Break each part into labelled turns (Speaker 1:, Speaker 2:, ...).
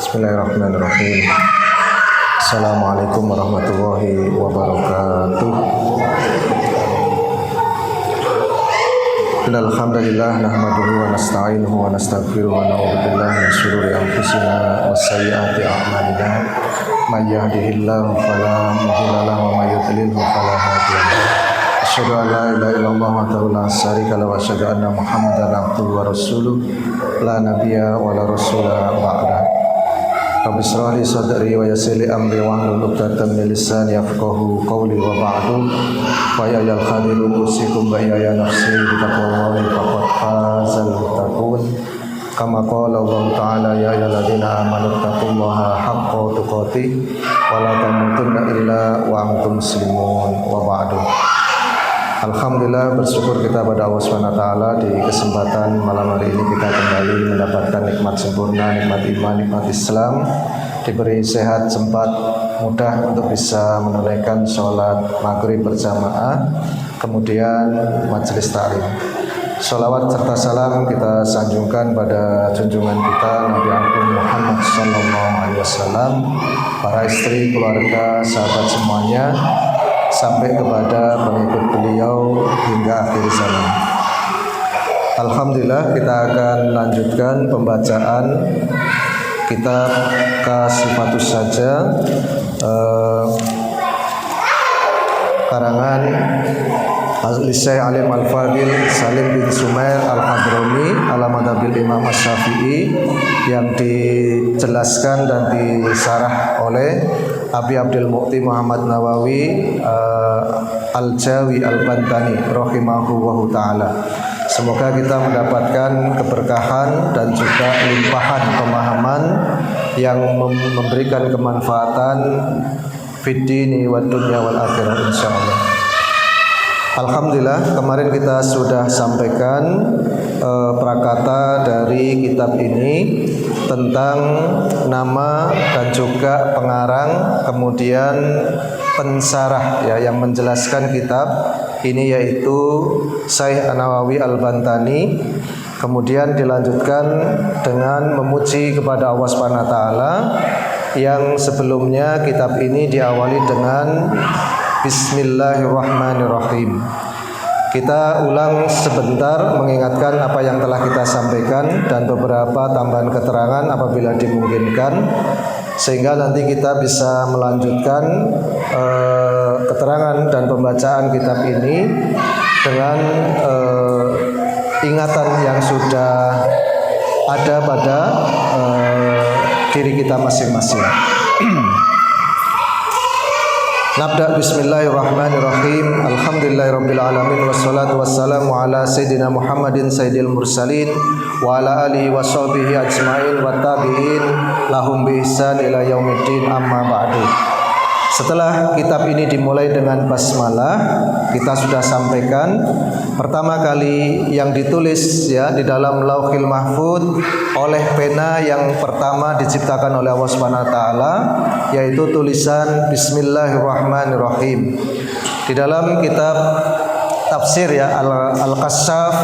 Speaker 1: Bismillahirrahmanirrahim. Assalamualaikum warahmatullahi wabarakatuh. Innal hamdalillah nahmaduhu wa nasta'inuhu wa nastaghfiruhu wa na'udzu billahi min shururi anfusina wa sayyiati a'malina. May yahdihillahu fala mudilla lahu wa may yudlilhu fala hadiya lahu. Asyhadu an la ilaha illallah wahdahu la syarika lahu wa asyhadu anna Muhammadan abduhu wa rasuluh la nabiyya wa la rasula ba'da. Rabbi shrah li sadri wa yassir li amri wahlul 'uqdatam min lisani yafqahu qawli wa ba'du. Fa ya ayyuhal khadiru usikum wa ya nafsi bi taqwallahi faqad fazal muttaqun. Kama qala Allah ta'ala ya ayyuhalladzina amanu taqullaha haqqa tuqatih wa la tamutunna illa wa antum muslimun wa ba'du. Alhamdulillah, bersyukur kita pada Allah SWT di kesempatan malam hari ini kita kembali mendapatkan nikmat sempurna, nikmat iman, nikmat Islam, diberi sehat, sempat, mudah untuk bisa menunaikan sholat maghrib berjamaah, kemudian majelis ta'lim. Sholawat serta salam kita sanjungkan pada junjungan kita Nabi Agung Muhammad SAW, para istri, keluarga, sahabat semuanya, sampai kepada pengikut beliau hingga akhir zaman. Alhamdulillah, kita akan lanjutkan pembacaan kitab Kasifatus Saja karangan Syekh Alim Al-Fadil Salim bin Sumair Al-Hadrami ala madhabil Imam Asy-Syafi'i, yang dijelaskan dan disarah oleh Abi Abdul Mu'ti Muhammad Nawawi Al-Jawi Al-Bantani rahimahullahu ta'ala. Semoga kita mendapatkan keberkahan dan juga limpahan pemahaman yang memberikan kemanfaatan fid dini wad dunya wal akhirah insyaallah. Alhamdulillah, kemarin kita sudah sampaikan prakata dari kitab ini tentang nama dan juga pengarang, kemudian pensarah ya yang menjelaskan kitab ini yaitu Syekh Nawawi Al-Bantani. Kemudian dilanjutkan dengan memuji kepada Allah Subhanahu wa taala, yang sebelumnya kitab ini diawali dengan Bismillahirrahmanirrahim. Kita ulang sebentar mengingatkan apa yang telah kita sampaikan dan beberapa tambahan keterangan apabila dimungkinkan, sehingga nanti kita bisa melanjutkan keterangan dan pembacaan kitab ini dengan ingatan yang sudah ada pada diri kita masing-masing. Nabda bismillahirrahmanirrahim. Alhamdulillahirabbil alamin wassalatu wassalamu ala sayidina Muhammadin sayyidil mursalin wa ala alihi washabihi ajmain wa tabi'in lahum bi ihsan ila yaumiddin, amma ba'du. Setelah kitab ini dimulai dengan basmalah, kita sudah sampaikan pertama kali yang ditulis ya di dalam Lauhil Mahfuz oleh pena yang pertama diciptakan oleh Allah Subhanahu wa taala, yaitu tulisan Bismillahirrahmanirrahim. Di dalam kitab tafsir ya Al-Kasyaf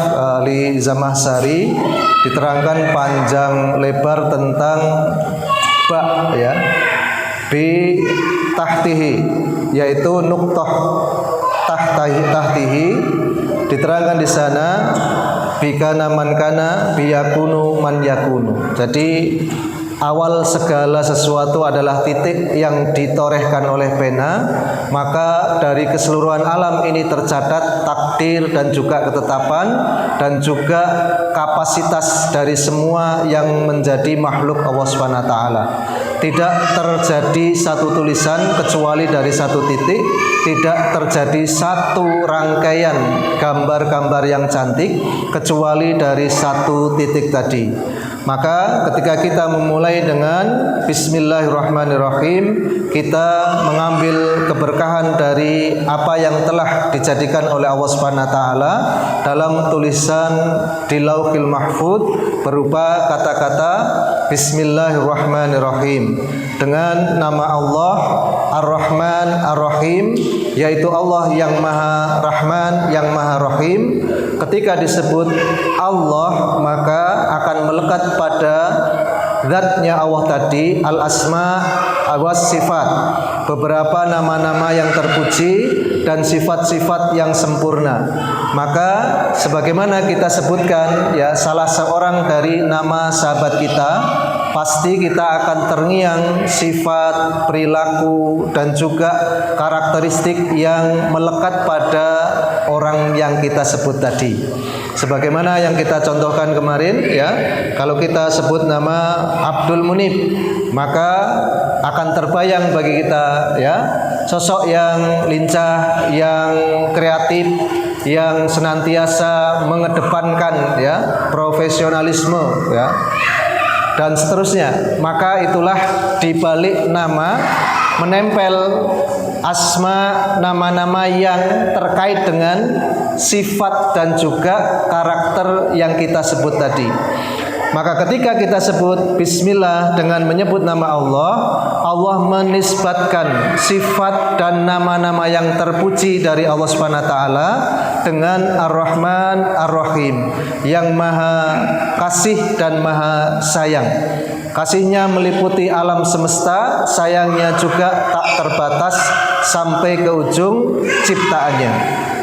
Speaker 1: li Zamahsari diterangkan panjang lebar tentang ba ya bi tahtihi, yaitu nuqtah tahtihi, diterangkan di sana bikana man kana biyakunu man yakunu. Jadi awal segala sesuatu adalah titik yang ditorehkan oleh pena, maka dari keseluruhan alam ini tercatat takdir dan juga ketetapan dan juga kapasitas dari semua yang menjadi makhluk Allah Subhanahu wa taala. Tidak terjadi satu tulisan kecuali dari satu titik, tidak terjadi satu rangkaian gambar-gambar yang cantik kecuali dari satu titik tadi. Maka ketika kita memulai dengan Bismillahirrahmanirrahim, kita mengambil keberkahan dari apa yang telah dijadikan oleh Allah Subhanahu wa taala dalam tulisan di Lauhil Mahfuz berupa kata-kata Bismillahirrahmanirrahim dengan nama Allah Ar-Rahman Ar-Rahim, yaitu Allah yang Maha Rahman, yang Maha Rahim. Ketika disebut Allah, maka akan melekat pada zatnya Allah tadi, al-asma was sifat, beberapa nama-nama yang terpuji dan sifat-sifat yang sempurna. Maka sebagaimana kita sebutkan ya, salah seorang dari nama sahabat kita, pasti kita akan terngiang sifat, perilaku dan juga karakteristik yang melekat pada orang yang kita sebut tadi. Sebagaimana yang kita contohkan kemarin ya, kalau kita sebut nama Abdul Munib, maka akan terbayang bagi kita ya, sosok yang lincah, yang kreatif, yang senantiasa mengedepankan ya profesionalisme ya, dan seterusnya. Maka itulah di balik nama menempel asma, nama-nama yang terkait dengan sifat dan juga karakter yang kita sebut tadi. Maka ketika kita sebut bismillah dengan menyebut nama Allah, Allah menisbatkan sifat dan nama-nama yang terpuji dari Allah Subhanahu wa taala dengan Ar-Rahman Ar-Rahim, yang Maha Kasih dan Maha Sayang. Kasihnya meliputi alam semesta, sayangnya juga tak terbatas sampai ke ujung ciptaannya.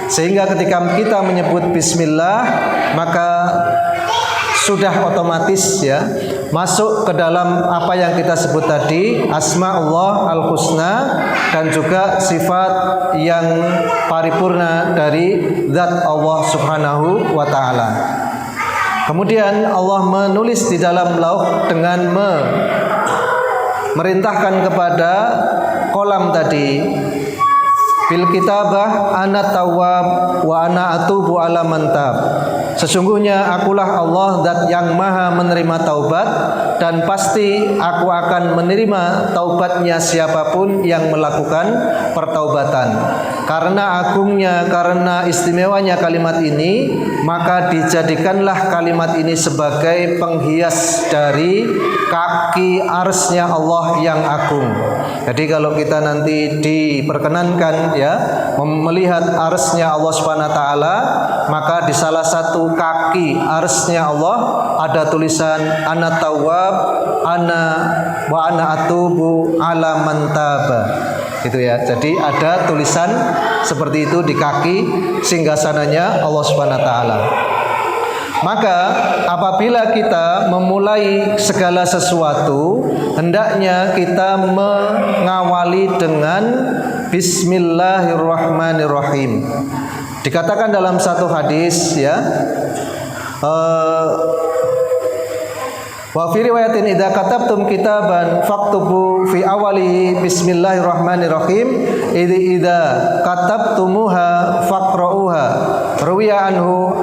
Speaker 1: Sehingga ketika kita menyebut bismillah, maka sudah otomatis ya masuk ke dalam apa yang kita sebut tadi, asma Allah al-husna dan juga sifat yang paripurna dari zat Allah Subhanahu wa taala. Kemudian Allah menulis di dalam lauh dengan merintahkan kepada kolam tadi, bil kitabah ana tawwab wa ana atubu ala man tab. Sesungguhnya akulah Allah zat yang maha menerima taubat, dan pasti aku akan menerima taubatnya siapapun yang melakukan pertaubatan. Karena agungnya, karena istimewanya kalimat ini, maka dijadikanlah kalimat ini sebagai penghias dari kaki arsy-Nya Allah yang agung. Jadi kalau kita nanti diperkenankan ya melihat arsy-Nya Allah Subhanahu wa taala, maka di salah satu kaki arsy-Nya Allah ada tulisan ana tawwab ana wa ana atubu ala man taba. Gitu ya. Jadi ada tulisan seperti itu di kaki singgasananya Allah Subhanahu wa taala. Maka apabila kita memulai segala sesuatu, hendaknya kita mengawali dengan bismillahirrahmanirrahim. Dikatakan dalam satu hadis ya, wa fi riwayatin idza katabtum kitaban faktubu fi awali bismillahirrahmanirrahim idza katabtumuha faqra'uha. Ruwiya anhu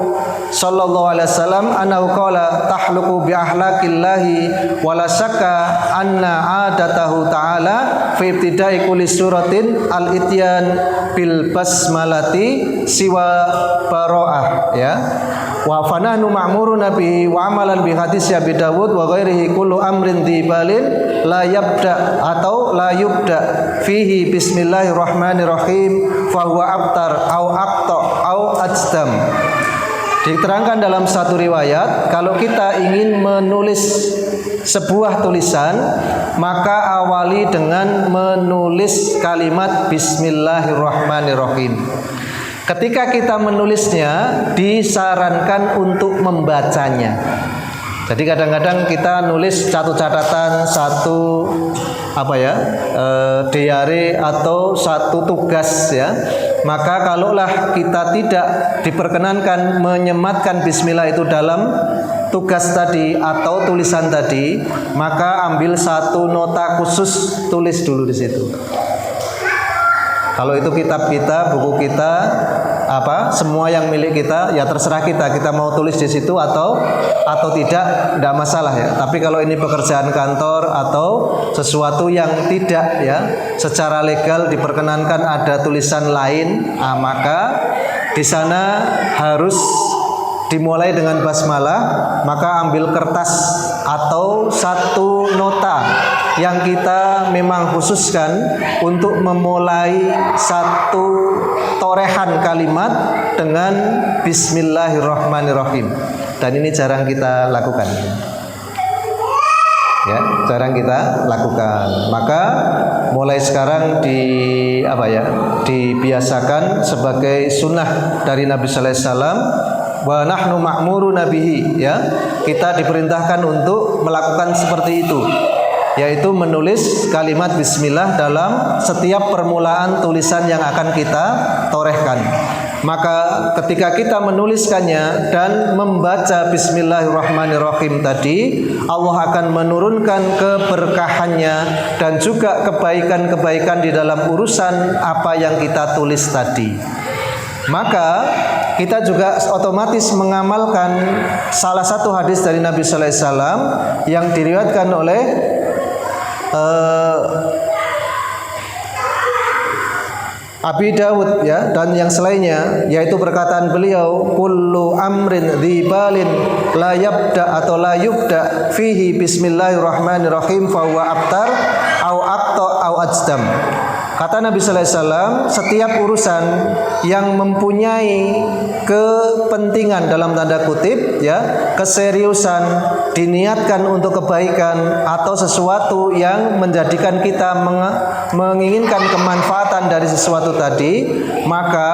Speaker 1: sallallahu alaihi wasallam annahu qala tahluqu bi ahlaqillahi wa la syakka anna adatahu ta'ala fi ibtida'i kulli suratin al-ityan bil basmalati siwa bara'ah ya. Wa fanahnu ma'muruna bihi wa amalan bi hadis Abi Dawud wa ghairihi kullu amrin dibalin la yabda atau la yubda fihi bismillahirrahmanirrahim fa huwa abtar au aqta au ajdam. Diterangkan dalam satu riwayat, kalau kita ingin menulis sebuah tulisan, maka awali dengan menulis kalimat bismillahirrahmanirrahim. Ketika kita menulisnya, disarankan untuk membacanya. Jadi kadang-kadang kita nulis satu catatan, satu diare atau satu tugas ya. Maka kalaulah kita tidak diperkenankan menyematkan bismillah itu dalam tugas tadi atau tulisan tadi, maka ambil satu nota khusus, tulis dulu di situ. Kalau itu kitab kita, buku kita, semua yang milik kita, ya terserah kita mau tulis di situ atau tidak masalah ya. Tapi kalau ini pekerjaan kantor atau sesuatu yang tidak ya secara legal diperkenankan ada tulisan lain, maka di sana harus dimulai dengan basmalah. Maka ambil kertas atau satu nota yang kita memang khususkan untuk memulai satu torehan kalimat dengan bismillahirrahmanirrahim. Dan ini jarang kita lakukan.
Speaker 2: Ya, jarang kita lakukan. Maka mulai sekarang dibiasakan sebagai sunnah dari Nabi sallallahu alaihi wasallam, wa nahnu ma'muruna bihi, ya. Kita diperintahkan untuk melakukan seperti itu, yaitu menulis kalimat bismillah dalam setiap permulaan tulisan yang akan kita torehkan. Maka ketika kita menuliskannya dan membaca bismillahirrahmanirrahim tadi, Allah akan menurunkan keberkahannya dan juga kebaikan-kebaikan di dalam urusan apa yang kita tulis tadi. Maka kita juga otomatis mengamalkan salah satu hadis dari Nabi sallallahu alaihi wasallam yang diriwayatkan oleh Abi Dawud, ya, dan yang selainnya, yaitu perkataan beliau, kullu amrin dzibalin la yabda atau la yubda fihi bismillahirrahmanirrahim fa huwa abtar au aqta au ajdam. Kata Nabi sallallahu alaihi wasallam, setiap urusan yang mempunyai kepentingan dalam tanda kutip, ya, keseriusan, diniatkan untuk kebaikan atau sesuatu yang menjadikan kita menginginkan kemanfaatan dari sesuatu tadi, maka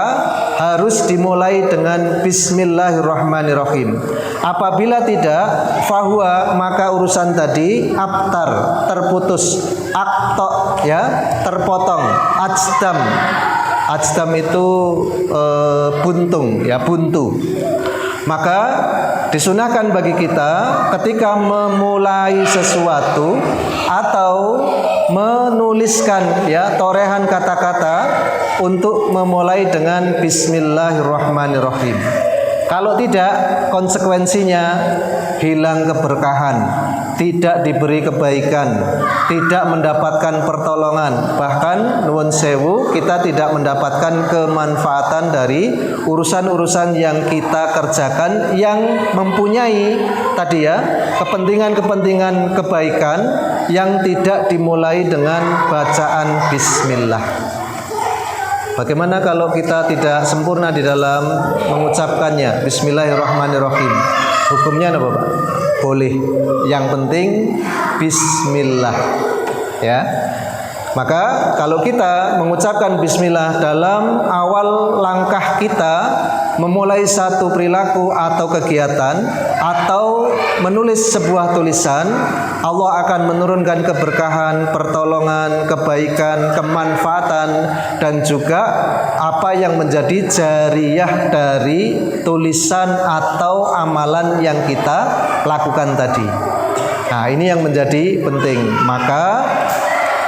Speaker 2: harus dimulai dengan bismillahirrahmanirrahim. Apabila tidak, fahuwa, maka urusan tadi abtar, terputus, akto, ya, terpotong, ajdam. Ajdam itu buntung, ya, buntu. Maka disunahkan bagi kita ketika memulai sesuatu atau menuliskan, ya, torehan kata-kata untuk memulai dengan bismillahirrahmanirrahim. Kalau tidak, konsekuensinya hilang keberkahan, tidak diberi kebaikan, tidak mendapatkan pertolongan, bahkan nuwun sewu, kita tidak mendapatkan kemanfaatan dari urusan-urusan yang kita kerjakan yang mempunyai tadi, ya, kepentingan-kepentingan kebaikan yang tidak dimulai dengan bacaan bismillah. Bagaimana kalau kita tidak sempurna di dalam mengucapkannya bismillahirrahmanirrahim? Hukumnya apa, Pak? Boleh. Yang penting bismillah, ya. Maka kalau kita mengucapkan bismillah dalam awal langkah kita memulai satu perilaku atau kegiatan atau menulis sebuah tulisan, Allah akan menurunkan keberkahan, pertolongan, kebaikan, kemanfaatan, dan juga apa yang menjadi jariyah dari tulisan atau amalan yang kita lakukan tadi. Nah, ini yang menjadi penting. Maka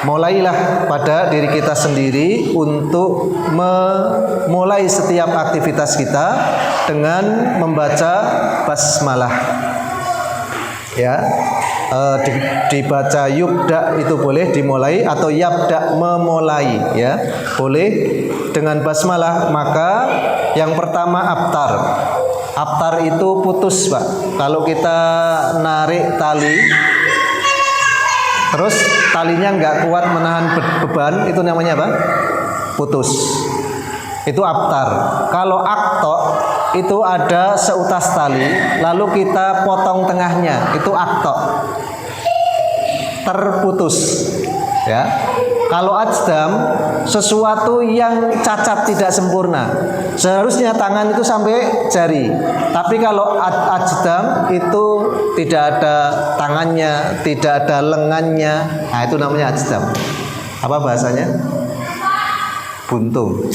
Speaker 2: mulailah pada diri kita sendiri untuk memulai setiap aktivitas kita dengan membaca basmalah, ya. Dibaca yubda itu boleh dimulai, atau yabda memulai, ya, boleh dengan basmalah. Maka yang pertama abtar. Abtar itu putus, Pak. Kalau kita narik tali terus talinya nggak kuat menahan beban, itu namanya apa? Putus. Itu abtar. Kalau akto itu ada seutas tali, lalu kita potong tengahnya, itu akto. Terputus, ya. Kalau ajdam, sesuatu yang cacat, tidak sempurna. Seharusnya tangan itu sampai jari. Tapi kalau ajdam itu tidak ada tangannya, tidak ada lengannya. Nah, itu namanya ajdam. Apa bahasanya? Buntung.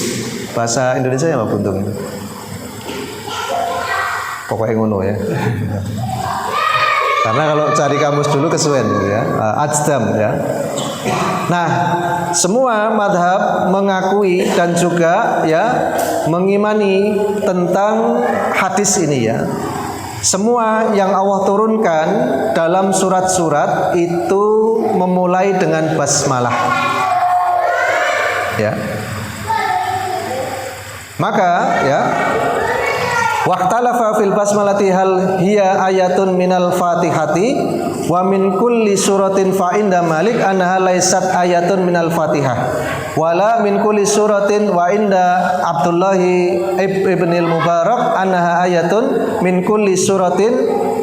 Speaker 2: Bahasa Indonesia apa buntung? Pokoknya ngono, ya. Karena kalau cari kamus dulu kesuwen, ya. Ajdam, ya. Nah, semua madhab mengakui dan juga, ya, mengimani tentang hadis ini, ya. Semua yang Allah turunkan dalam surat-surat itu memulai dengan basmalah, ya. Maka, ya, waqtalafa fil basmalati hal hiya ayatun minal fatihati wa min kulli suratin fa inda Malik annaha laysat ayatun minal fatihah wala min kulli suratin wa inda Abdullah ibnil Mubarak annaha ayatun min kulli suratin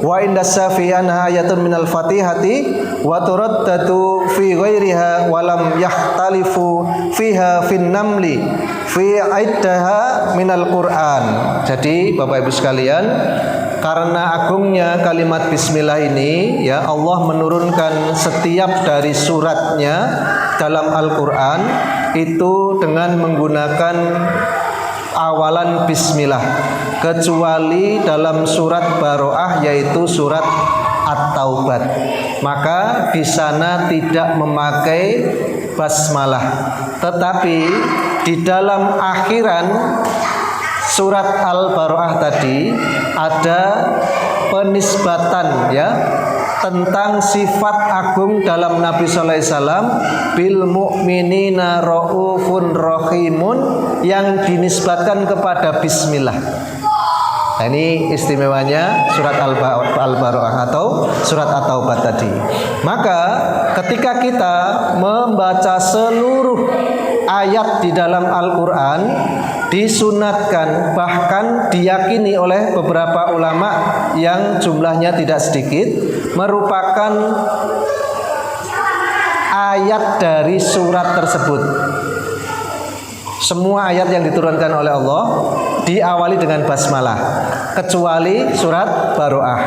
Speaker 2: wa inda Syafi'i annaha ayatun minal fatihati wa turaddatu fi ghairiha wa lam yahtalifu fiha fin namli fi iddaha minal Qur'an. Jadi Bapak Ibu sekalian, karena agungnya kalimat bismillah ini, ya, Allah menurunkan setiap dari suratnya dalam Al-Qur'an itu dengan menggunakan awalan bismillah, kecuali dalam surat Baroah yaitu surat At-Taubat. Maka di sana tidak memakai basmalah. Tetapi di dalam akhiran surat Al-Baroah tadi ada penisbatan, ya, tentang sifat agung dalam Nabi sallallahu alaihi wasallam, bil mu'minina raufun rahimun, yang dinisbatkan kepada bismillah. Nah, ini istimewanya surat Al-Baroah atau surat At-Taubat tadi. Maka ketika kita membaca seluruh ayat di dalam Al-Quran, disunatkan, bahkan diyakini oleh beberapa ulama yang jumlahnya tidak sedikit, merupakan ayat dari surat tersebut. Semua ayat yang diturunkan oleh Allah diawali dengan basmalah, kecuali surat Baroah.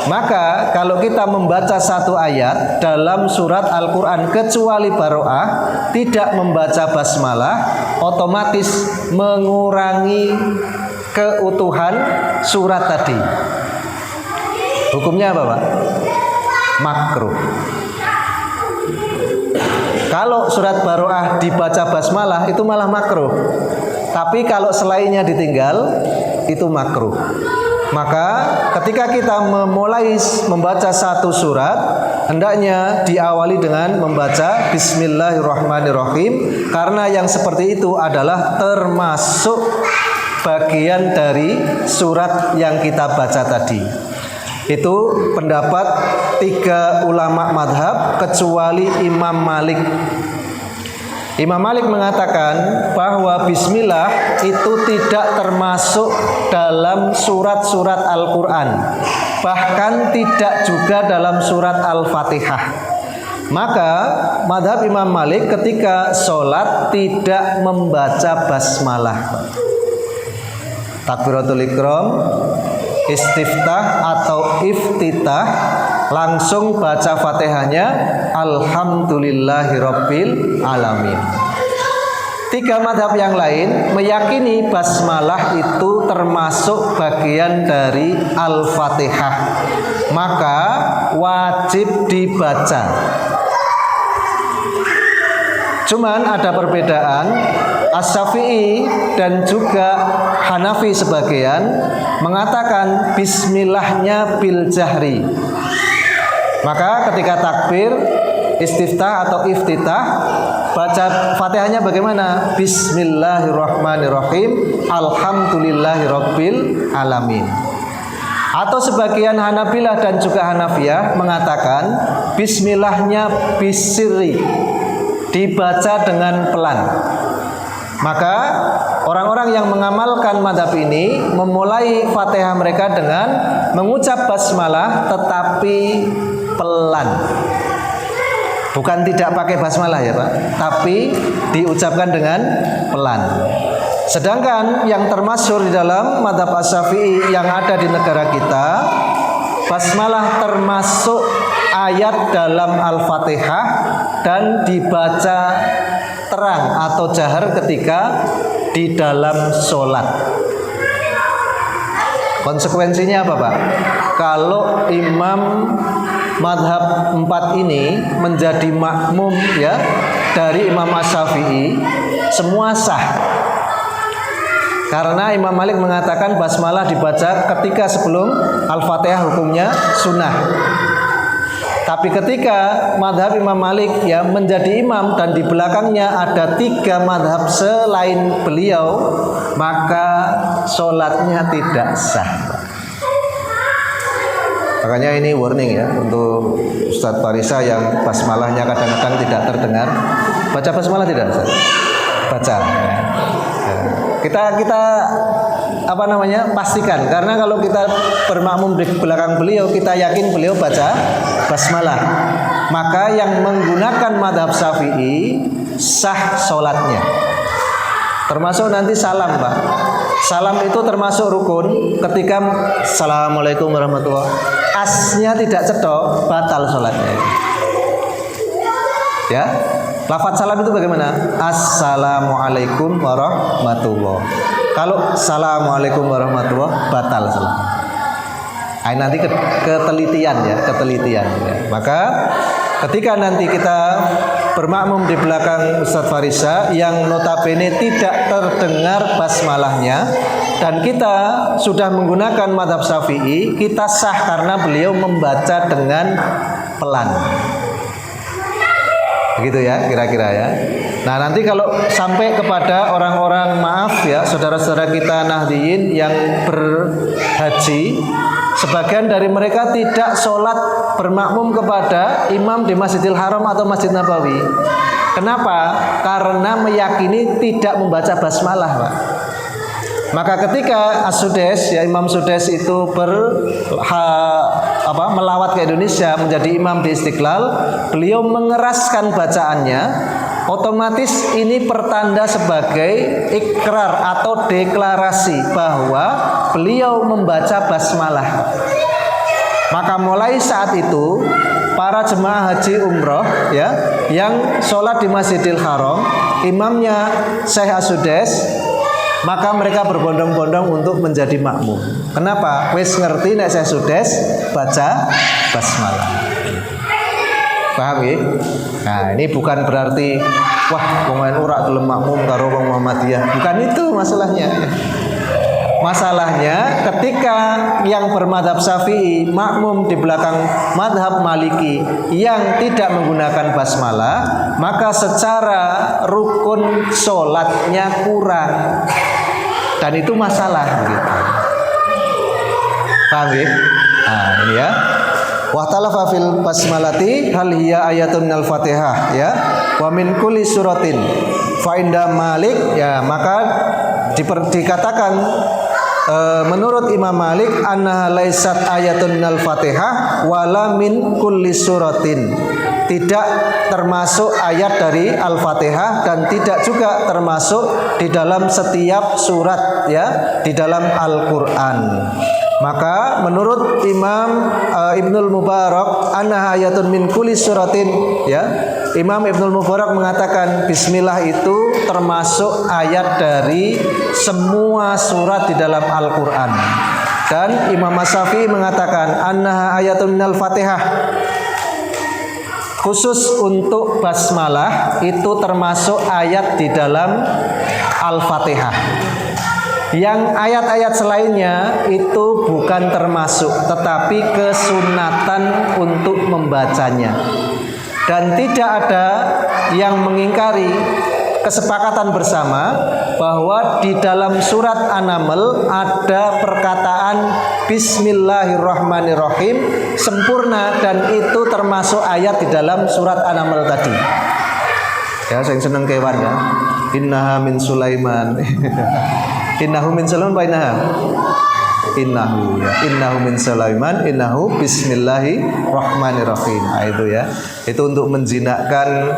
Speaker 2: Maka kalau kita membaca satu ayat dalam surat Al-Quran kecuali Baroah, tidak membaca basmalah, otomatis mengurangi keutuhan surat tadi. Hukumnya apa, Pak? Makruh. Kalau surat Baroah dibaca basmalah itu malah makruh. Tapi kalau selainnya ditinggal itu makruh. Maka ketika kita memulai membaca satu surat, hendaknya diawali dengan membaca Bismillahirrahmanirrahim, karena yang seperti itu adalah termasuk bagian dari surat yang kita baca tadi. Itu pendapat 3 ulama madhab kecuali Imam Malik. Imam Malik mengatakan bahwa bismillah itu tidak termasuk dalam surat-surat Al-Quran, bahkan tidak juga dalam surat Al-Fatihah. Maka madhab Imam Malik ketika sholat tidak membaca basmalah. Takbiratul Ihram, istiftah atau iftitah, langsung baca Fatihahnya Alhamdulillahirabbil alamin. 3 madhab yang lain meyakini basmalah itu termasuk bagian dari Al-Fatihah, maka wajib dibaca. Cuman ada perbedaan, Asy-Syafi'i dan juga Hanafi sebagian mengatakan bismillahnya bil jahri. Maka ketika takbir, istiftah atau iftitah, baca Fatihahnya bagaimana? Bismillahirrahmanirrahim, alhamdulillahirabbil alamin. Atau sebagian Hanabilah dan juga Hanafiyah mengatakan bismillahnya bisirri, dibaca dengan pelan. Maka orang-orang yang mengamalkan madhab ini memulai Fatihah mereka dengan mengucap basmalah tetapi pelan. Bukan tidak pakai basmalah ya Pak, tapi diucapkan dengan pelan. Sedangkan yang termasyhur di dalam madhab Asy-Syafi'i yang ada di negara kita, basmalah termasuk ayat dalam Al-Fatihah dan dibaca terang atau jahar ketika di dalam sholat. Konsekuensinya apa Pak? Kalau imam madhab 4 ini menjadi makmum ya dari Imam Asy-Syafi'i, semua sah. Karena Imam Malik mengatakan basmalah dibaca ketika sebelum Al-Fatihah hukumnya sunnah. Tapi ketika madhab Imam Malik ya menjadi imam dan di belakangnya ada 3 madhab selain beliau, maka sholatnya tidak sah. Makanya ini warning ya untuk Ustadz Farisa yang basmalahnya kadang-kadang tidak terdengar. Baca basmalah tidak Ustadz? Baca. Kita pastikan, karena kalau kita bermakmum di belakang beliau, kita yakin beliau baca basmalah. maka yang menggunakan madhab Syafi'i sah sholatnya. Termasuk nanti salam, Pak. Salam itu termasuk rukun. Ketika Assalamualaikum warahmatullahi wabarakatuh, asnya tidak cetok, batal sholatnya. Ya, lafaz salam itu bagaimana? Assalamualaikum warahmatullahi. Kalau Assalamualaikum warahmatullahi, batal sholat. Nanti ketelitian ya. Maka ketika nanti kita bermakmum di belakang Ustadz Farisa yang notabene tidak terdengar basmalahnya dan kita sudah menggunakan madhab Syafi'i, kita sah karena beliau membaca dengan pelan. Begitu ya kira-kira ya. Nah nanti kalau sampai kepada orang-orang, maaf ya, saudara-saudara kita Nahdiyin yang berhaji, sebagian dari mereka tidak sholat bermakmum kepada imam di Masjidil Haram atau Masjid Nabawi. Kenapa? Karena meyakini tidak membaca basmalah, Pak. Maka ketika As-Sudes, ya Imam Sudes itu melawat ke Indonesia menjadi imam di Istiqlal, beliau mengeraskan bacaannya. Otomatis ini pertanda sebagai ikrar atau deklarasi bahwa beliau membaca basmalah. Maka mulai saat itu para jemaah haji umroh ya yang sholat di Masjidil Haram, imamnya Syekh As-Sudes, maka mereka berbondong-bondong untuk menjadi makmum. Kenapa? Wis ngerti nek Syekh Sudes baca basmalah. Paham ya? Nah, ini bukan berarti wah pemain ora gelem makmum karo wong Muhammadiyah. Bukan itu masalahnya. Masalahnya ketika yang bermadhab Syafi'i makmum di belakang madhab Maliki yang tidak menggunakan basmalah, maka secara rukun sholatnya kurang, dan itu masalah gitu. Paham ya? Nah ini ya. Wa talafa fil basmalati hal hiya ayatun minal Fatihah ya wa min kulli suratin fa inda Malik ya, maka dikatakan menurut Imam Malik annaha laisat ayatun minal Fatihah wala min kulli suratin, tidak termasuk ayat dari Al-Fatihah dan tidak juga termasuk di dalam setiap surat ya di dalam Al-Qur'an. Maka menurut Imam Ibnul Mubarak annaha ayatun min kulli suratin ya, Imam Ibnul Mubarak mengatakan bismillah itu termasuk ayat dari semua surat di dalam Al-Qur'an. Dan Imam As-Syafi'i mengatakan annaha ayatun minal Fatihah, khusus untuk basmalah itu termasuk ayat di dalam Al-Fatihah. Yang ayat-ayat selainnya itu bukan termasuk, tetapi kesunatan untuk membacanya. Dan tidak ada yang mengingkari kesepakatan bersama bahwa di dalam surat An-Naml ada perkataan Bismillahirrahmanirrahim sempurna, dan itu termasuk ayat di dalam surat An-Naml tadi. Ya, saya seneng kewan ya. Innaha min Sulaiman. Innahu min Sulaiman wa innahu min Sulaiman innahu bismillahirrahmanirrahim. Nah, itu ya. Itu untuk menjinakkan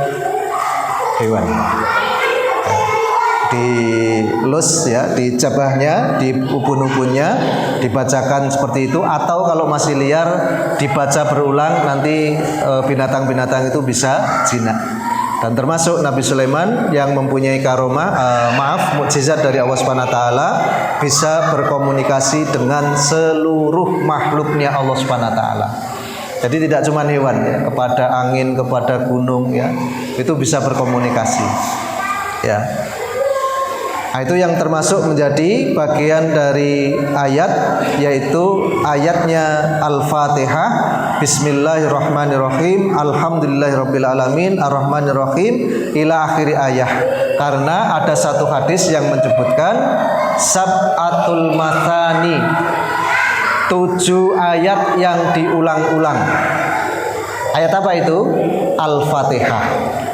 Speaker 2: hewan. Dilus ya, di jabahnya, di ubun-ubunnya dibacakan seperti itu, atau kalau masih liar dibaca berulang, nanti binatang-binatang itu bisa jinak. Dan termasuk Nabi Sulaiman yang mempunyai karomah, mukjizat dari Allah Subhanahu wa taala, bisa berkomunikasi dengan seluruh makhluknya Allah Subhanahu wa taala. Jadi tidak cuma hewan ya, kepada angin, kepada gunung ya, itu bisa berkomunikasi. Ya. Nah, itu yang termasuk menjadi bagian dari ayat, yaitu ayatnya Al-Fatihah. Bismillahirrahmanirrahim. Alhamdulillahirabbil alamin arrahmanirrahim ila akhiri ayat. Karena ada satu hadis yang menyebutkan sab'atul mathani, 7 ayat yang diulang-ulang. Ayat apa itu? Al-Fatihah.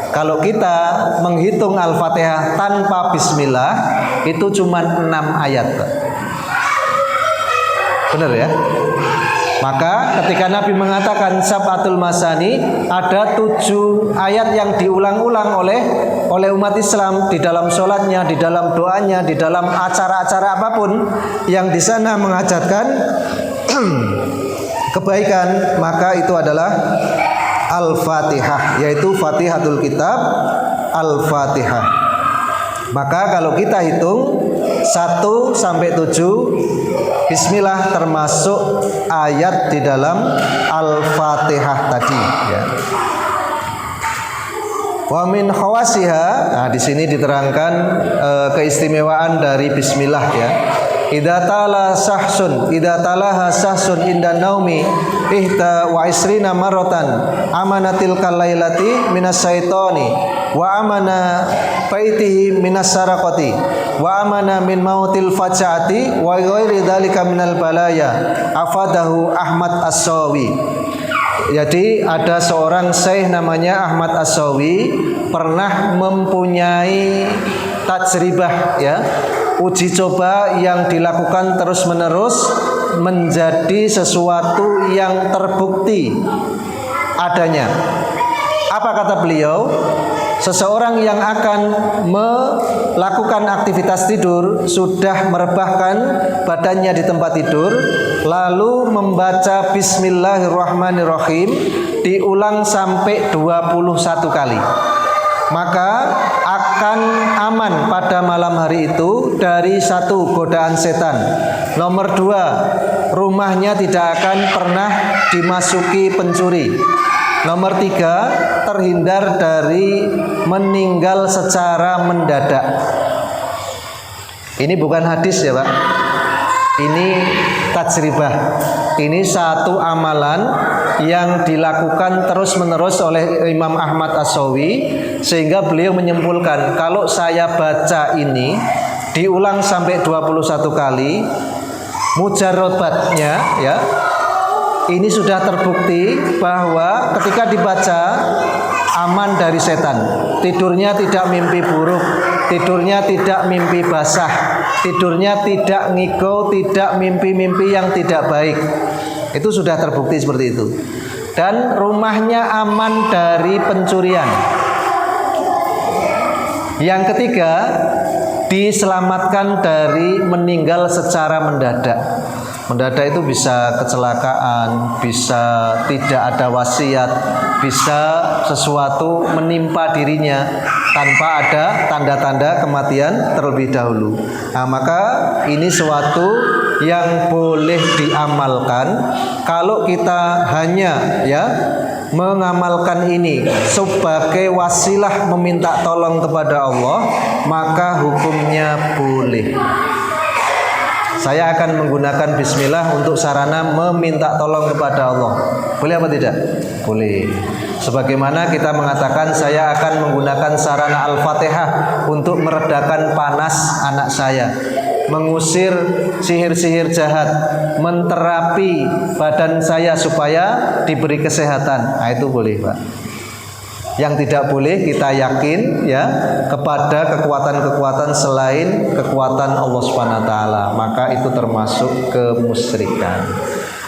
Speaker 2: Kalau kita menghitung Al-Fatihah tanpa bismillah, itu cuma 6 ayat. Benar ya? Maka ketika Nabi mengatakan sab'atul masani, ada 7 ayat yang diulang-ulang oleh umat Islam di dalam sholatnya, di dalam doanya, di dalam acara-acara apapun yang di sana mengajarkan kebaikan, maka itu adalah Al-Fatihah, yaitu Fatihatul Kitab Al-Fatihah. Maka kalau kita hitung 1 sampai 7, bismillah termasuk ayat di dalam Al-Fatihah tadi, ya. Wa min khawasiha, nah di sini diterangkan keistimewaan dari bismillah, ya. Idza talaha sahsun inda naumi ihta wa isrina maratan amanatil kalailati minas syaitani wa amana baitihi minas sarakati wa amana min mautil fajaati wa ghairi dzalika minal balaya, afadahu Ahmad As-Sawi. Jadi ada seorang syekh namanya Ahmad As-Sawi, pernah mempunyai tajribah, ya, uji coba yang dilakukan terus-menerus menjadi sesuatu yang terbukti adanya. Apa kata beliau? Seseorang yang akan melakukan aktivitas tidur, sudah merebahkan badannya di tempat tidur, lalu membaca Bismillahirrahmanirrahim diulang sampai 21 kali, maka akan aman pada malam hari itu dari 1, godaan setan. Nomor 2, rumahnya tidak akan pernah dimasuki pencuri. Nomor 3, terhindar dari meninggal secara mendadak. Ini bukan hadis, ya Pak. Ini tajribah. Ini satu amalan yang dilakukan terus-menerus oleh Imam Ahmad As-Sawi, sehingga beliau menyimpulkan, kalau saya baca ini diulang sampai 21 kali, mujarrobatnya, ya, ini sudah terbukti bahwa ketika dibaca aman dari setan. Tidurnya tidak mimpi buruk, tidurnya tidak mimpi basah, tidurnya tidak ngigau, tidak mimpi-mimpi yang tidak baik. Itu sudah terbukti seperti itu. Dan rumahnya aman dari pencurian. Yang ketiga, diselamatkan dari meninggal secara mendadak. Mendadak itu bisa kecelakaan, bisa tidak ada wasiat, bisa sesuatu menimpa dirinya tanpa ada tanda-tanda kematian terlebih dahulu. Nah, maka ini suatu yang boleh diamalkan kalau kita hanya, ya, mengamalkan ini sebagai wasilah meminta tolong kepada Allah, maka hukumnya boleh. Saya akan menggunakan bismillah untuk sarana meminta tolong kepada Allah. Boleh apa tidak? Boleh. Sebagaimana kita mengatakan saya akan menggunakan sarana Al-Fatihah untuk meredakan panas anak saya, mengusir sihir-sihir jahat, menterapi badan saya supaya diberi kesehatan. Nah, itu boleh, Pak. Yang tidak boleh kita yakin, ya, kepada kekuatan-kekuatan selain kekuatan Allah Subhanahu wa taala, maka itu termasuk kemusyrikan.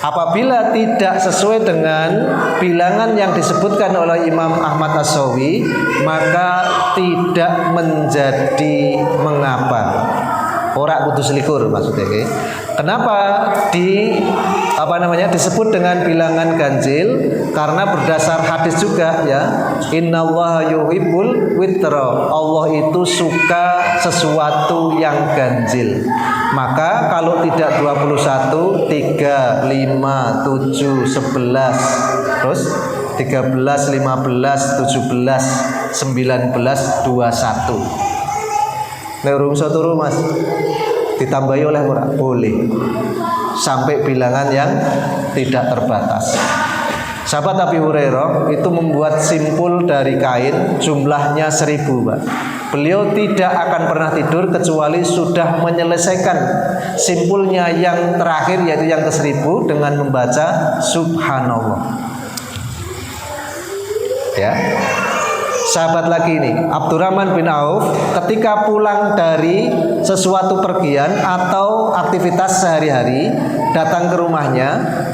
Speaker 2: Apabila tidak sesuai dengan bilangan yang disebutkan oleh Imam Ahmad As-Sawi, maka tidak menjadi mengapa. Ora kudu selikur maksudnya, okay? Kenapa disebut dengan bilangan ganjil? Karena berdasar hadis juga, ya, innallaha yuhibbul witra. Allah itu suka sesuatu yang ganjil. Maka kalau tidak 21, 3, 5, 7, 11, terus 13, 15, 17, 19, 21. Nek urung turu Mas, ditambahi oleh ora? Boleh. Sampai bilangan yang tidak terbatas. Sahabat Abi Hurairah itu membuat simpul dari kain, jumlahnya 1000, Pak. Beliau tidak akan pernah tidur kecuali sudah menyelesaikan simpulnya yang terakhir, yaitu yang ke-1000, dengan membaca Subhanallah. Ya. sahabat lagi ini, Abdurrahman bin Auf, ketika pulang dari sesuatu pergian atau aktivitas sehari-hari, datang ke rumahnya,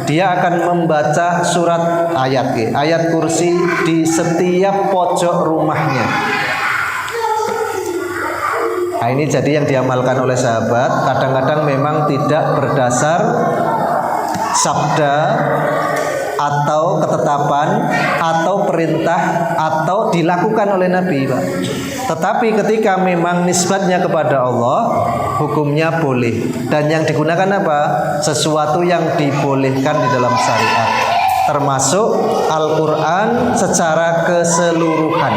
Speaker 2: dia akan membaca surat ayat kursi di setiap pojok rumahnya. Nah, ini jadi yang diamalkan oleh sahabat. Kadang-kadang memang tidak berdasar sabda atau ketetapan atau perintah atau dilakukan oleh Nabi, Pak. Tetapi ketika memang nisbatnya kepada Allah, hukumnya boleh. Dan yang digunakan apa? Sesuatu yang dibolehkan di dalam syariat, termasuk Al-Quran secara keseluruhan,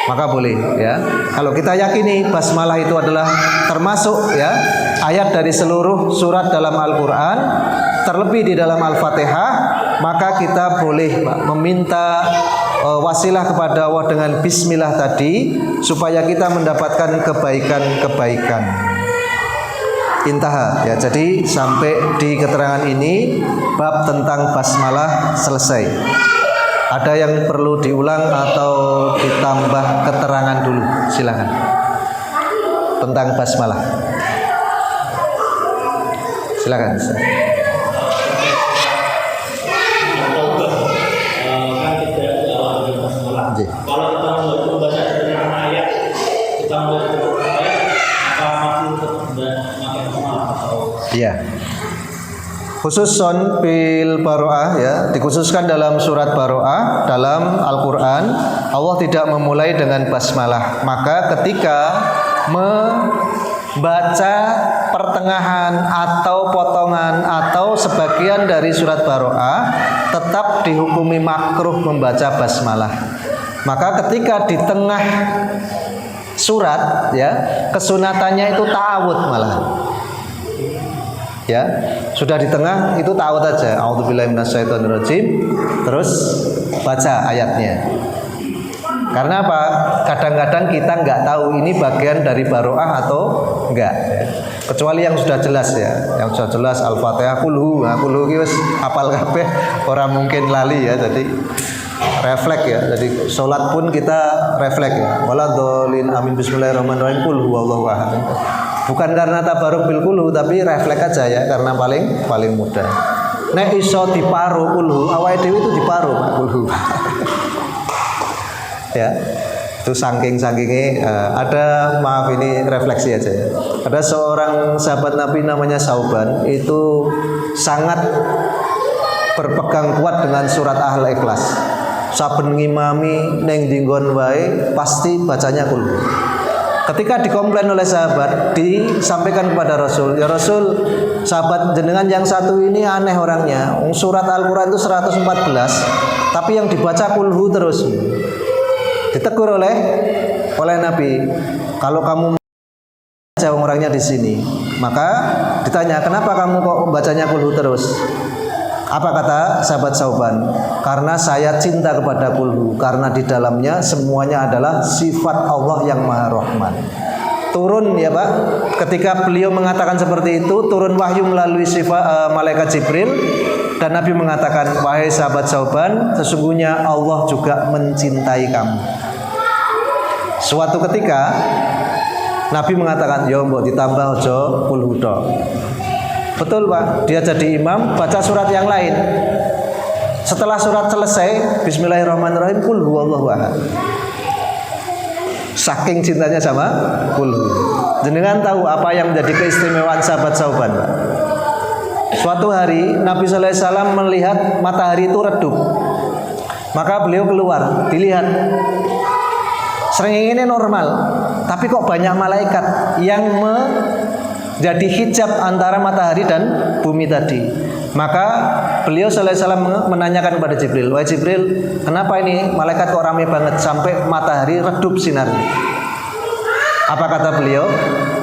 Speaker 2: maka boleh ya. Kalau kita yakini basmalah itu adalah termasuk ya ayat dari seluruh surat dalam Al-Quran, terlebih di dalam Al-Fatihah, maka kita boleh meminta wasilah kepada Allah dengan bismillah tadi, supaya kita mendapatkan kebaikan-kebaikan. Intaha ya. Jadi sampai di keterangan ini bab tentang basmalah selesai. Ada yang perlu diulang atau ditambah keterangan dulu? Silakan. Tentang basmalah. Silakan.
Speaker 3: Kalau kita membaca dengan ayat, kita membaca ayat, apa masih tetap memakai basmalah atau?
Speaker 2: Iya. Khususon fil baro'ah ya, dikhususkan dalam surat baro'ah dalam Al-Quran, Allah tidak memulai dengan basmalah. Maka ketika membaca pertengahan atau potongan atau sebagian dari surat baro'ah, tetap dihukumi makruh membaca basmalah. Maka ketika di tengah surat ya, kesunatannya itu ta'awud malah. Ya, sudah di tengah itu ta'awud aja. A'udzubillahi minasyaitonirrajim, terus baca ayatnya. Karena apa? Kadang-kadang kita nggak tahu ini bagian dari baro'ah atau enggak ya. Kecuali yang sudah jelas ya, yang sudah jelas Al-Fatihah kulhu. Nah, kulhu iki wis hafal kabeh, orang mungkin lali ya. Jadi refleks ya. Jadi sholat pun kita refleks ya. Waladhdallin amin bismillahirrahmanirrahim qul huwallahu ahad. Bukan karena tabaruk bil kulhu, tapi refleks aja ya, karena paling mudah. Nek iso diparu kulhu, awake dhewe itu diparu Pak kulhu. Ya. Itu saking-sakingnya ada, maaf ini refleksi aja ya. Ada seorang sahabat Nabi namanya Sauban, itu sangat berpegang kuat dengan surat Al-Ikhlas. Saben ngimami neng dinggon wae pasti bacanya kulhu. Ketika dikomplain oleh sahabat, disampaikan kepada Rasul, ya Rasul, sahabat jenengan yang satu ini aneh orangnya. Surat Al-Quran itu 114, tapi yang dibaca kulhu terus. Ditegur oleh Nabi, kalau kamu jauh orangnya di sini, maka ditanya, kenapa kamu kok bacanya kulhu terus? Apa kata sahabat Sauban? Karena saya cinta kepada kulhu, karena di dalamnya semuanya adalah sifat Allah yang Maha Rahman. Turun ya Pak, ketika beliau mengatakan seperti itu, turun wahyu melalui sifat malaikat Jibril, dan Nabi mengatakan, wahai sahabat Sauban, sesungguhnya Allah juga mencintai kamu. Suatu ketika Nabi mengatakan, yo mbok ditambah ojo kulhu tok. Betul Pak, dia jadi imam baca surat yang lain. Setelah surat selesai, bismillahirrahmanirrahim, qul huwallahu ahad. Saking cintanya sama kulhu. Jenengan tahu apa yang menjadi keistimewaan sahabat Sauban Pak? Suatu hari Nabi sallallahu alaihi wasallam melihat matahari itu redup. Maka beliau keluar, dilihat srengenge normal, tapi kok banyak malaikat yang jadi hijab antara matahari dan bumi tadi. Maka beliau sallallahu alaihi wasallam menanyakan kepada Jibril, wahai Jibril, kenapa ini malaikat kok ramai banget sampai matahari redup sinarnya? Apa kata beliau?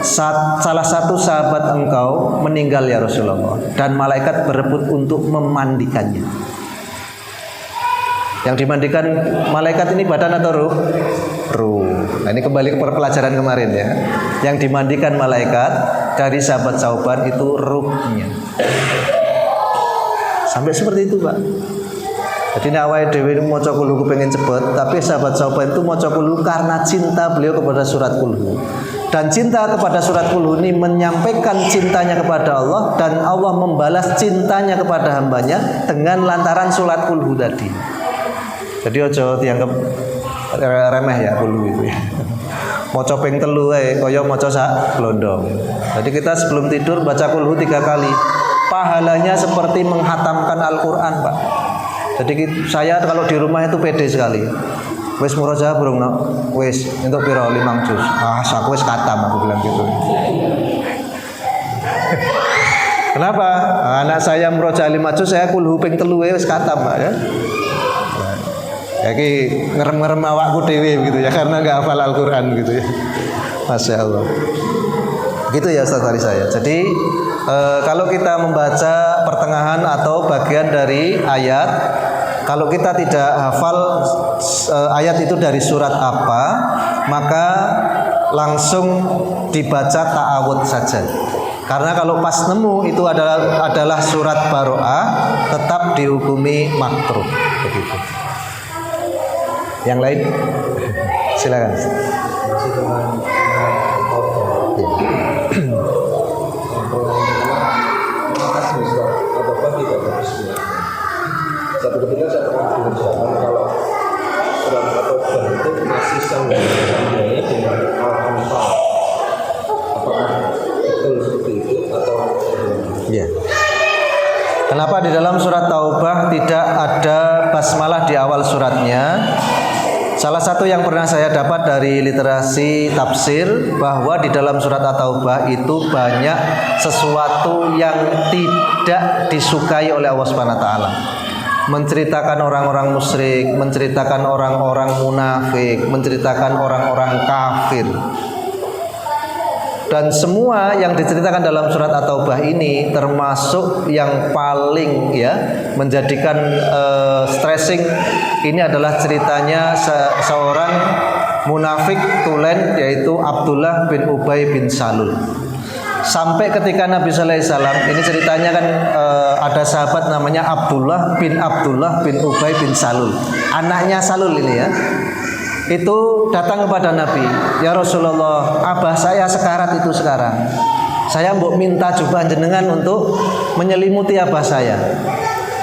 Speaker 2: Salah satu sahabat engkau meninggal ya Rasulullah, dan malaikat berebut untuk memandikannya. Yang dimandikan malaikat ini badan atau ruh? Ruh. Nah, ini kembali ke pelajaran kemarin ya. Yang dimandikan malaikat dari sahabat Sauban itu ruhnya. Sampai seperti itu Pak. Jadi nek awake dhewe maca kulhu pengen cepet, tapi sahabat-sahabat itu maca kulhu karena cinta beliau kepada surat kulhu. Dan cinta kepada surat kulhu ini menyampaikan cintanya kepada Allah, dan Allah membalas cintanya kepada hambanya dengan lantaran surat kulhu tadi. Jadi ojo dianggap remeh ya kulhu itu ya. Maca ping 3 ae kaya maca sak glondong. Jadi kita sebelum tidur baca kulhu 3 kali. Pahalanya seperti menghatamkan Al-Qur'an, Pak. Jadi saya kalau di rumah itu pede sekali. Wis murojaah burung no? Wis entuk piro 5 juz. Aku wis katam aku bilang gitu. Kenapa? Anak saya murojaah 5 juz, saya kulhu ping 3 wis katam, Pak ya. Iki ngerem-ngerem awakku dhewe gitu ya, karena enggak hafal Al-Qur'an gitu ya. Masya Allah. Gitu ya Ustaz dari saya. Jadi kalau kita membaca pertengahan atau bagian dari ayat, kalau kita tidak hafal ayat itu dari surat apa, maka langsung dibaca ta'awud saja. Karena kalau pas nemu itu adalah surat Baro'ah, tetap dihukumi makruh begitu. Yang lain silakan.
Speaker 1: Satu ketika saya pernah mengucapkan kalau surat At-Taubah itu masih sambungannya dengan Al-Anfal. Apakah betul seperti itu atau
Speaker 2: ya? Kenapa di dalam surat Taubah tidak ada basmalah di awal suratnya? Salah satu yang pernah saya dapat dari literasi tafsir, bahwa di dalam surat At-Taubah itu banyak sesuatu yang tidak disukai oleh Allah Subhanahu wa taala. Menceritakan orang-orang musyrik, menceritakan orang-orang munafik, menceritakan orang-orang kafir. Dan semua yang diceritakan dalam surat At-Taubah ini termasuk yang paling ya menjadikan stressing ini adalah ceritanya seorang munafik tulen, yaitu Abdullah bin Ubay bin Salul. Sampai ketika Nabi Sallallahu Alaihi Wasallam, ini ceritanya kan ada sahabat namanya Abdullah bin Ubay bin Salul, anaknya Salul ini ya. Itu datang kepada Nabi, ya Rasulullah, abah saya sekarat itu sekarang. Saya mbok minta jubah jenengan untuk menyelimuti abah saya.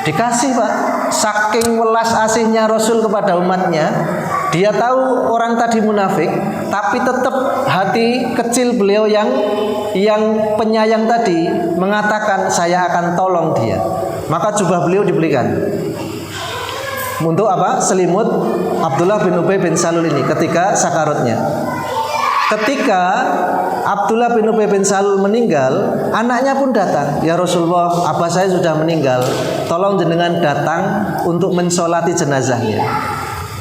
Speaker 2: Dikasih, Pak. Saking welas asihnya Rasul kepada umatnya, dia tahu orang tadi munafik, tapi tetap hati kecil beliau yang penyayang tadi mengatakan saya akan tolong dia. Maka jubah beliau dibelikan. Untuk apa? Selimut Abdullah bin Ubay bin Salul ini ketika sakaratnya. Ketika Abdullah bin Ubay bin Salul meninggal, anaknya pun datang. Ya Rasulullah, abah saya sudah meninggal. Tolong jenengan datang untuk mensolati jenazahnya.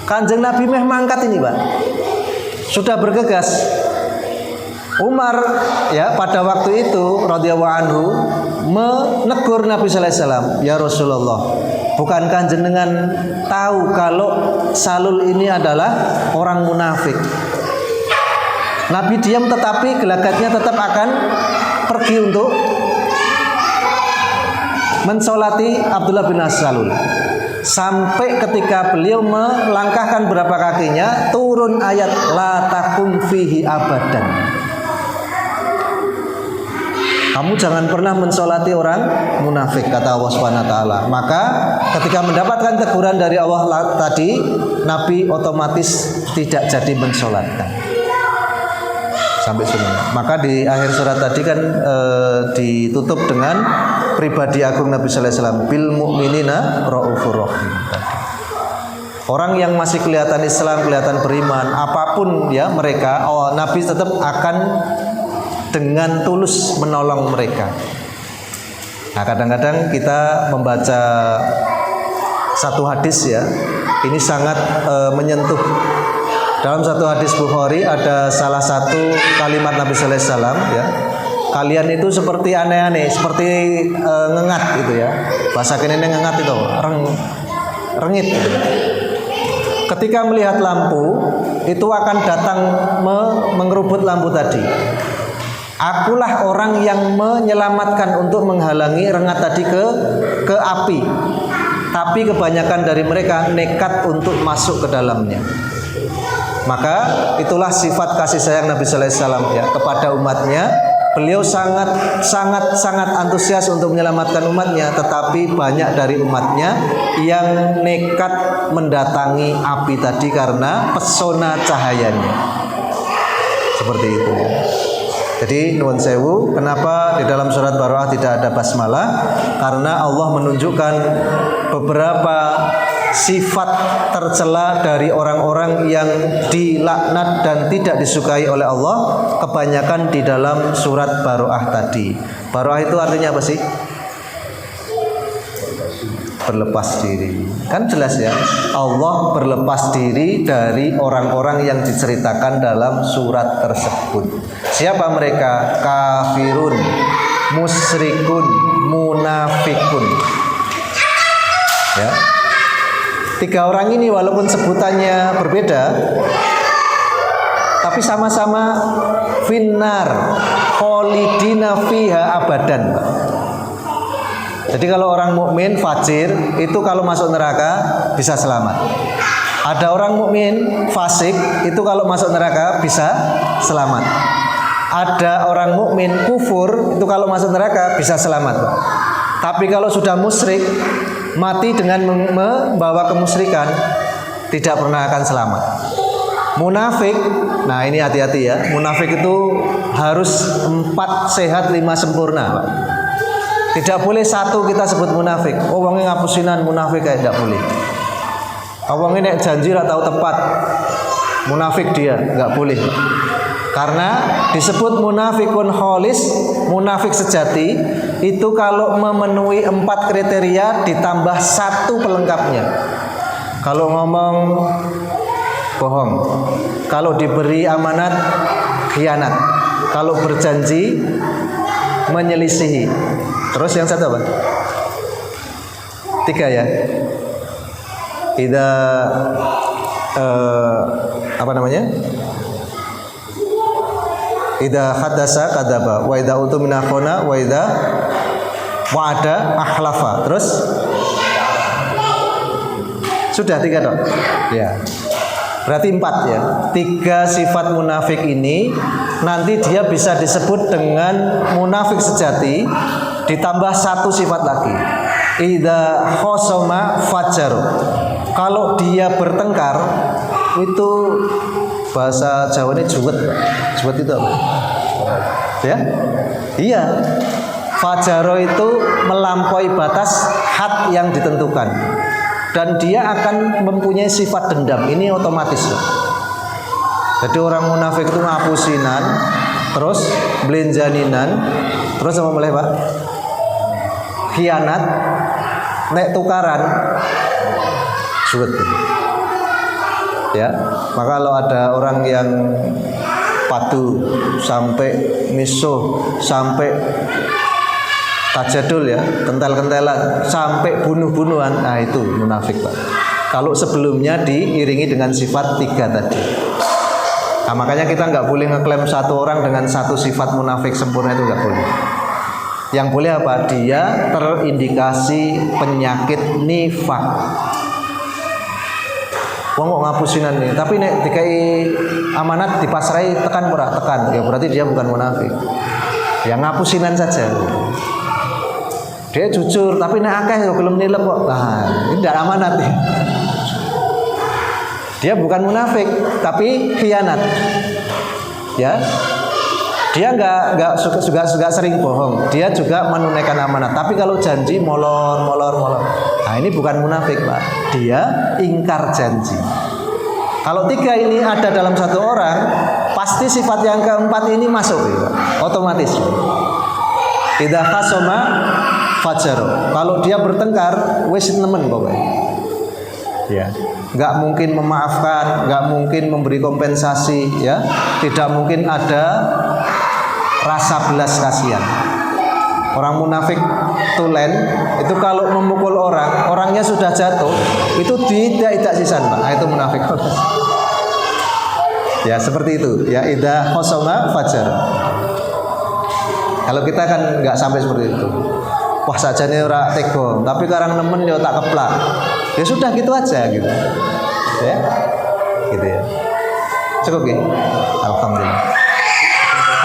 Speaker 2: Kanjeng Nabi meh mangkat ini, Pak. Sudah bergegas. Umar ya pada waktu itu radhiyallahu anhu menegur Nabi sallallahu alaihi wasallam, "Ya Rasulullah, bukankah jenengan tahu kalau Salul ini adalah orang munafik?" Nabi diam, tetapi gelagatnya tetap akan pergi untuk mensolati Abdullah bin Salul. Sampai ketika beliau melangkahkan berapa kakinya, turun ayat la takum fihi abadan. Kamu jangan pernah mensolati orang munafik, kata Allah Subhanahu wa taala. Maka ketika mendapatkan teguran dari Allah tadi, Nabi otomatis tidak jadi mensolatkan sampai sunnah. Maka di akhir surat tadi kan ditutup dengan pribadi agung Nabi sallallahu alaihi wasallam, bil mu'minina raufur rahim. Orang yang masih kelihatan Islam, kelihatan beriman, apapun ya mereka, Nabi tetap akan dengan tulus menolong mereka. Nah, kadang-kadang kita membaca satu hadis ya, ini sangat menyentuh. Dalam satu hadis Bukhari ada salah satu kalimat Nabi sallallahu alaihi wasallam ya. Kalian itu seperti aneh-aneh, seperti ngengat gitu ya. Bahasa kene ngengat itu, rengit gitu. Ketika melihat lampu, itu akan datang mengerubut lampu tadi. Akulah orang yang menyelamatkan untuk menghalangi rengat tadi ke api. tapi kebanyakan dari mereka nekat untuk masuk ke dalamnya. Maka itulah sifat kasih sayang Nabi sallallahu alaihi wasallam ya kepada umatnya. Beliau sangat antusias untuk menyelamatkan umatnya, tetapi banyak dari umatnya yang nekat mendatangi api tadi karena pesona cahayanya. Seperti itu ya. Jadi nuwun sewu, kenapa di dalam surat Baroah tidak ada basmalah? Karena Allah menunjukkan beberapa sifat tercela dari orang-orang yang dilaknat dan tidak disukai oleh Allah, kebanyakan di dalam surat Baroah tadi. Baroah itu artinya apa sih? Berlepas diri. Kan jelas ya, Allah berlepas diri dari orang-orang yang diceritakan dalam surat tersebut. Siapa mereka? Kafirun, musyrikun, munafikun. Ya. 3 orang ini walaupun sebutannya berbeda, tapi sama-sama finnar, kholidina fiha abadan. Jadi kalau orang mukmin fajir itu kalau masuk neraka bisa selamat. Ada orang mukmin fasik itu kalau masuk neraka bisa selamat. Ada orang mukmin kufur itu kalau masuk neraka bisa selamat. Tapi kalau sudah musyrik, mati dengan membawa kemusyrikan, tidak pernah akan selamat. Munafik, nah ini hati-hati ya. Munafik itu harus 4 sehat 5 sempurna, Pak. Tidak boleh satu kita sebut munafik. Oh, wongnya ngapusinan munafik kayak tidak boleh. Wongnya nek janji ra tahu tepat, munafik dia, nggak boleh. Karena disebut munafikun kholis, munafik sejati, itu kalau memenuhi 4 kriteria ditambah 1 pelengkapnya. Kalau ngomong bohong, kalau diberi amanat khianat, kalau berjanji menyelisihi. Terus yang satu apa? 3 ya. Tidak apa namanya? Idza hadasa kadzaba wa idza utumina khana wa idza wa'ada akhlafa. Terus sudah 3 dong. Ya. Berarti 4 ya. 3 sifat munafik ini nanti dia bisa disebut dengan munafik sejati ditambah 1 sifat lagi. Idza khosoma fajar. Kalau dia bertengkar itu bahasa Jawanya juwet. Juwet itu apa? Ya? Iya. Fajaro itu melampaui batas had yang ditentukan. Dan dia akan mempunyai sifat dendam. Ini otomatis. Jadi orang munafik itu ngapusinan, terus belenjaninan, terus apa boleh Pak? Khianat, nek tukaran, juwet. Ya, maka kalau ada orang yang padu sampai misuh, sampai tajadul ya, kental-kentelan, sampai bunuh-bunuhan, nah itu munafik Pak. Kalau sebelumnya diiringi dengan sifat 3 tadi. Nah makanya kita nggak boleh ngeklaim satu orang dengan 1 sifat munafik sempurna, itu nggak boleh. Yang boleh apa? Dia terindikasi penyakit nifak. Wong kok ngapusinan nih, tapi nek dikai amanat dipasrai tekan ora tekan, ya berarti dia bukan munafik. Ya ngapusinan saja. Dia jujur, tapi nek akeh yo gelem nilep kok. Nah, ini tidak amanat nih. Dia bukan munafik, tapi khianat. Ya. Dia nggak suka sering bohong. Dia juga menunaikan amanat. Tapi kalau janji molor. Nah ini bukan munafik Pak. Dia ingkar janji. Kalau 3 ini ada dalam 1 orang, pasti sifat yang keempat ini masuk ya, otomatis. Idza khasoma fajaro. Kalau dia bertengkar, wis nemen pokoknya. Ya. Nggak mungkin memaafkan, nggak mungkin memberi kompensasi, ya. Tidak mungkin ada rasa belas kasihan. Orang munafik tulen itu kalau memukul orang, orangnya sudah jatuh, itu tidak sisan Pak. Nah, itu munafik. Ya seperti itu. Ya idza khosoma fajar. Kalau kita kan nggak sampai seperti itu. wah sajane ora tega, tapi karang nemen yo tak keplak. Ya sudah gitu aja gitu. Ya. Gitu ya. Cukup ya? Alhamdulillah.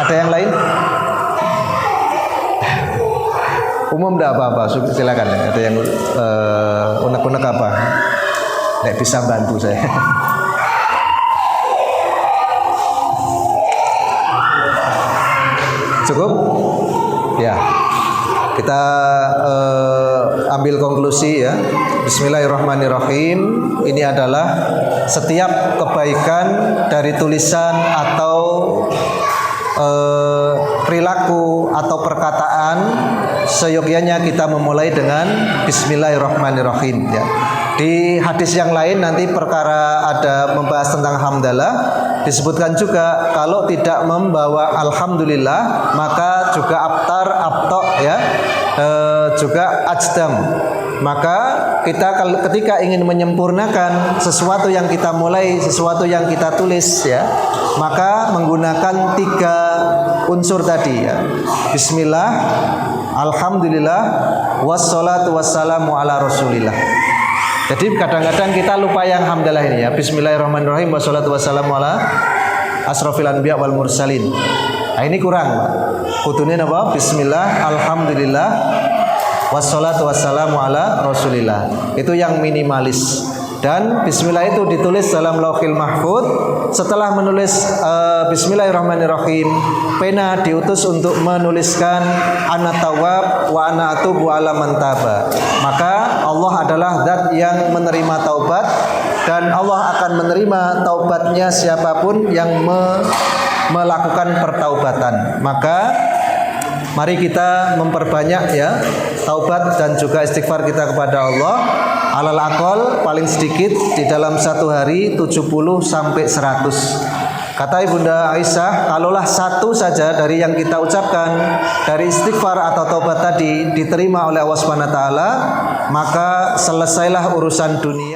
Speaker 2: Ada yang lain? Umum enggak apa-apa, silakan. Ada yang unek-unek apa? Nek bisa bantu saya. Cukup? Ya. Kita ambil konklusi ya. Bismillahirrahmanirrahim. Ini adalah setiap kebaikan dari tulisan atau perilaku atau perkataan seyogyanya kita memulai dengan Bismillahirrahmanirrahim ya. Di hadis yang lain nanti perkara ada membahas tentang hamdalah, disebutkan juga kalau tidak membawa alhamdulillah maka juga abtok ya, juga ajdam. Maka kita ketika ingin menyempurnakan sesuatu yang kita mulai, sesuatu yang kita tulis ya, maka menggunakan 3 unsur tadi ya. Bismillah, alhamdulillah, wassalatu wassalamu ala rasulillah. Jadi kadang-kadang kita lupa yang hamdalah ini ya. Bismillahirrahmanirrahim, wassalatu wassalamu ala asrofil anbiya wal mursalin. Nah, ini kurang, Pak. Kudune apa? Bismillah, alhamdulillah, wassalatu wassalamu ala rasulillah. Itu yang minimalis. Dan bismillah itu ditulis dalam Lauhil Mahfuz. Setelah menulis bismillahirrahmanirrahim, pena diutus untuk menuliskan ana tawwab wa ana atubu ala man taba. Maka Allah adalah zat yang menerima taubat dan Allah akan menerima taubatnya siapapun yang melakukan pertaubatan. Maka mari kita memperbanyak ya taubat dan juga istighfar kita kepada Allah. Alal aqal paling sedikit di dalam satu hari 70 sampai 100. Kata Ibunda Aisyah, kalaulah 1 saja dari yang kita ucapkan dari istighfar atau taubat tadi diterima oleh Allah Subhanahu wa taala, maka selesailah urusan dunia.